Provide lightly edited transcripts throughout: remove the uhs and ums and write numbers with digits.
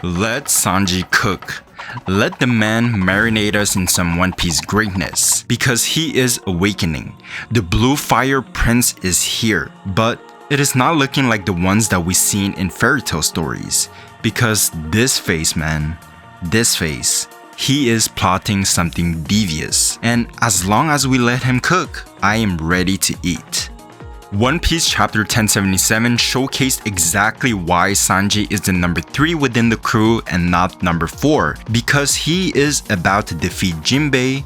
Let Sanji cook. Let the man marinate us in some One Piece greatness. Because he is awakening. The Blue Fire Prince is here. But it is not looking like the ones that we've seen in fairy tale stories. Because this face, man. This face. He is plotting something devious. And as long as we let him cook, I am ready to eat. One Piece chapter 1077 showcased exactly why Sanji is the number 3 within the crew and not number 4, because he is about to defeat Jinbei,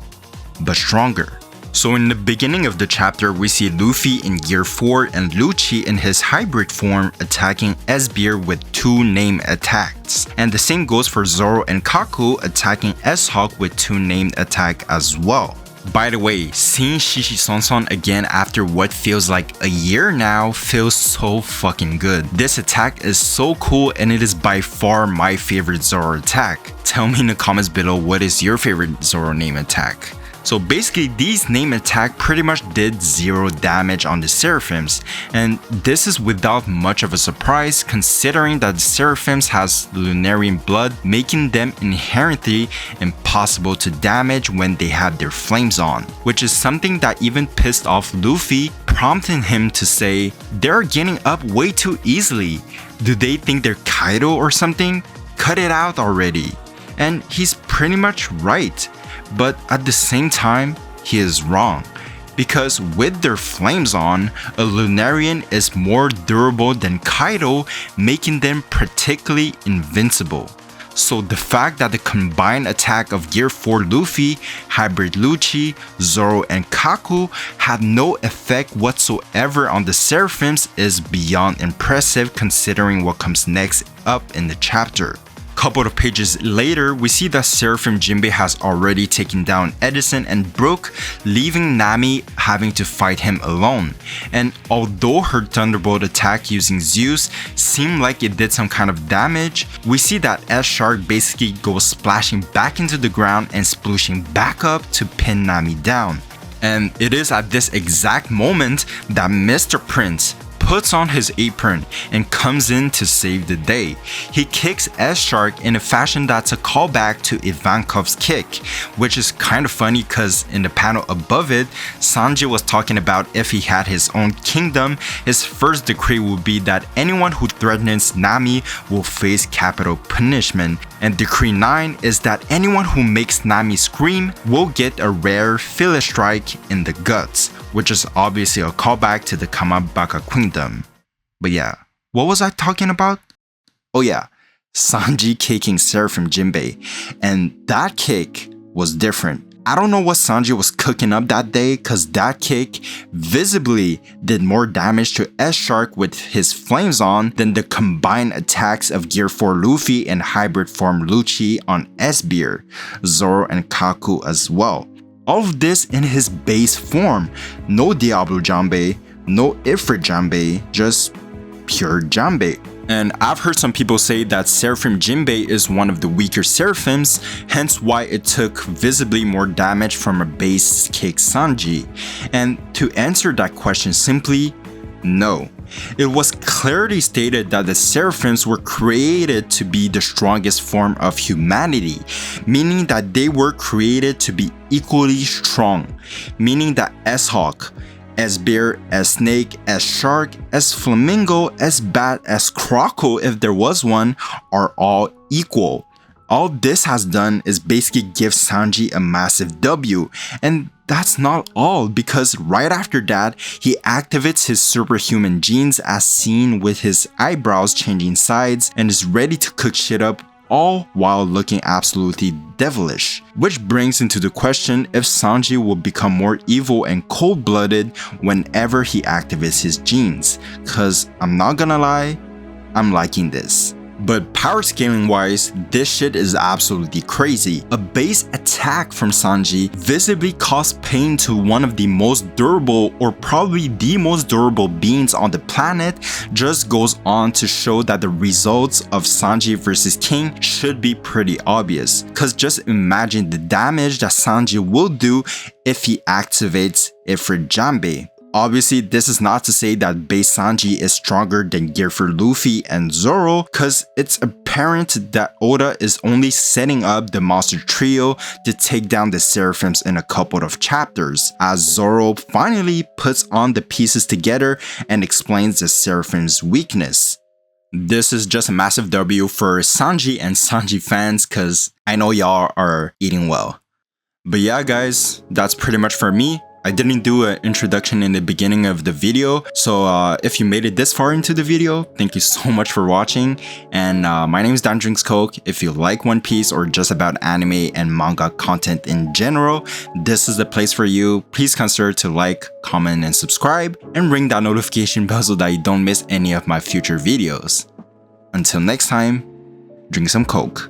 but stronger. So in the beginning of the chapter, we see Luffy in Gear 4 and Lucci in his hybrid form attacking S-Beer with 2 named attacks. And the same goes for Zoro and Kaku attacking S-Hawk with 2 named attack as well. By the way, seeing Shishi Sonson again after what feels like a year now feels so fucking good. This attack is so cool and it is by far my favorite Zoro attack. Tell me in the comments below what is your favorite Zoro name attack. So basically these name attack pretty much did 0 damage on the Seraphims, and this is without much of a surprise considering that the Seraphims has Lunarian blood, making them inherently impossible to damage when they have their flames on, which is something that even pissed off Luffy, prompting him to say, they're getting up way too easily. Do they think they're Kaido or something? Cut it out already. And he's pretty much right. But at the same time, he is wrong. Because with their flames on, a Lunarian is more durable than Kaido, making them particularly invincible. So the fact that the combined attack of Gear 4 Luffy, Hybrid Lucci, Zoro and Kaku had no effect whatsoever on the Seraphims is beyond impressive considering what comes next up in the chapter. Couple of pages later, we see that Seraphim Jinbei has already taken down Edison and Brook, leaving Nami having to fight him alone. And although her Thunderbolt attack using Zeus seemed like it did some kind of damage, we see that S-Shark basically goes splashing back into the ground and splooshing back up to pin Nami down. And it is at this exact moment that Mr. Prince puts on his apron and comes in to save the day. He kicks S-Shark in a fashion that's a callback to Ivankov's kick, which is kind of funny because in the panel above it, Sanji was talking about if he had his own kingdom, his first decree would be that anyone who threatens Nami will face capital punishment. And Decree 9 is that anyone who makes Nami scream will get a rare filler strike in the guts, which is obviously a callback to the Kamabaka Kingdom. But yeah, what was I talking about? Oh yeah, Sanji kicking Seraphim Jinbei, and that kick was different. I don't know what Sanji was cooking up that day cause that kick visibly did more damage to S-Shark with his flames on than the combined attacks of Gear 4 Luffy and hybrid form Lucci on S-Beer, Zoro and Kaku as well. All of this in his base form, no Diablo Janbei, no Ifrit Janbei, just pure Janbei. And I've heard some people say that Seraphim Jinbei is one of the weaker Seraphims, hence why it took visibly more damage from a base kick Sanji. And to answer that question simply, no. It was clearly stated that the Seraphims were created to be the strongest form of humanity, meaning that they were created to be equally strong, meaning that S-Hawk, S-Bear, S-Snake, S-Shark, S-Flamingo, S-Bat, S-Croco if there was one, are all equal. All this has done is basically give Sanji a massive W, and that's not all, because right after that, he activates his superhuman genes as seen with his eyebrows changing sides and is ready to cook shit up, all while looking absolutely devilish. Which brings into the question if Sanji will become more evil and cold-blooded whenever he activates his genes, cause I'm not gonna lie, I'm liking this. But power scaling wise, this shit is absolutely crazy. A base attack from Sanji visibly caused pain to one of the most durable or probably the most durable beings on the planet, just goes on to show that the results of Sanji versus King should be pretty obvious. Cause just imagine the damage that Sanji will do if he activates Ifrit Janbei. Obviously, this is not to say that base Sanji is stronger than Gear for Luffy and Zoro, cause it's apparent that Oda is only setting up the monster trio to take down the Seraphims in a couple of chapters, as Zoro finally puts on the pieces together and explains the Seraphim's weakness. This is just a massive W for Sanji and Sanji fans, cause I know y'all are eating well. But yeah guys, that's pretty much for me. I didn't do an introduction in the beginning of the video, so if you made it this far into the video, thank you so much for watching. And my name is Dan Drinks Coke. If you like One Piece or just about anime and manga content in general, this is the place for you. Please consider to like, comment, and subscribe, and ring that notification bell so that you don't miss any of my future videos. Until next time, drink some Coke.